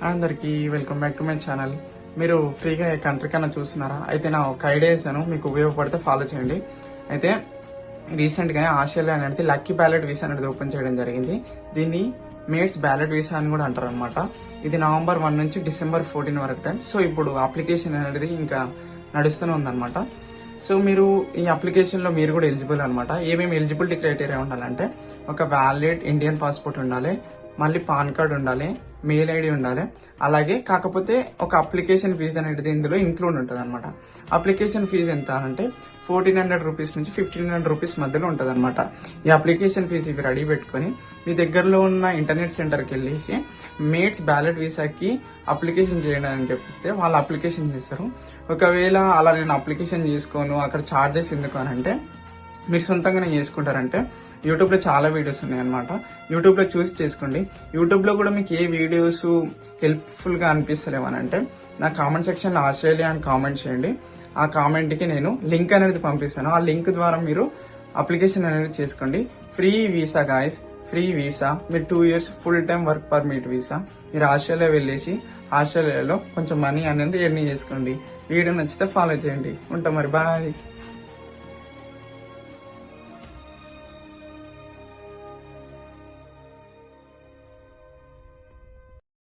అందరికి welcome back to my channel. మీరు ఫ్రీగా ఏ కంట్రీ కన్నా చూస్తున్నారా? అయితే నా ఒక ఐడియా ఇస్తాను, మీకు ఉపయోగపడితే ఫాలో చేయండి. అయితే రీసెంట్ గానే ఆస్ట్రేలియా అనేది లక్కీ బ్యాలెట్ వీసా అనేది ఓపెన్ చేయడం జరిగింది. దీన్ని మేట్స్ బ్యాలెట్ వీసా అని కూడా అంటారు అనమాట. ఇది నవంబర్ 1 నుంచి డిసెంబర్ 14 వరకు టైం. సో ఇప్పుడు అప్లికేషన్ అనేది ఇంకా నడుస్తూనే ఉందన్నమాట. సో మీరు ఈ అప్లికేషన్ లో మీరు కూడా ఎలిజిబుల్ అనమాట. ఏమేమి ఎలిజిబిలిటీ క్రైటీరియా ఉండాలంటే, ఒక వ్యాలిడ్ ఇండియన్ పాస్పోర్ట్ ఉండాలి, మళ్ళీ పాన్ కార్డ్ ఉండాలి, మెయిల్ ఐడి ఉండాలి. అలాగే కాకపోతే ఒక అప్లికేషన్ ఫీజు అనేది ఇందులో ఇంక్లూడ్ ఉంటుంది అనమాట. అప్లికేషన్ ఫీజు ఎంత అంటే 1400 రూపీస్ నుంచి 1500 రూపీస్ మధ్యలో ఉంటుంది అనమాట. ఈ అప్లికేషన్ ఫీజు ఇవి రెడీ పెట్టుకుని మీ దగ్గరలో ఉన్న ఇంటర్నెట్ సెంటర్కి వెళ్ళేసి మేట్స్ బ్యాలెట్ వీసాకి అప్లికేషన్ చేయడానికి చెప్తే వాళ్ళు అప్లికేషన్ చేస్తారు. ఒకవేళ అలా నేను అప్లికేషన్ చేసుకోను, అక్కడ ఛార్జెస్ ఎందుకు అని అంటే, మీరు సొంతంగానే చేసుకుంటారంటే యూట్యూబ్ లో చాలా వీడియోస్ ఉన్నాయి అనమాట. యూట్యూబ్ లో చూసి చేసుకోండి. యూట్యూబ్ లో కూడా మీకు ఏ వీడియోస్ హెల్ప్ఫుల్ గా అనిపిస్తలేమనంటే, నా కామెంట్ సెక్షన్ లో ఆస్ట్రేలియా అని కామెంట్ చేయండి. ఆ కామెంట్ కి నేను లింక్ అనేది పంపిస్తాను. ఆ లింక్ ద్వారా మీరు అప్లికేషన్ అనేది చేసుకోండి. Free visa guys, free visa. మీరు 2 years full time work permit visa. మీరు ఆస్ట్రేలియా వెళ్ళేసి ఆస్ట్రేలియాలో కొంచెం మనీ అనేది ఎర్నింగ్ చేసుకోండి. వీడియో నచ్చితే ఫాలో చేయండి. ఉంటాం మరి, బాయ్.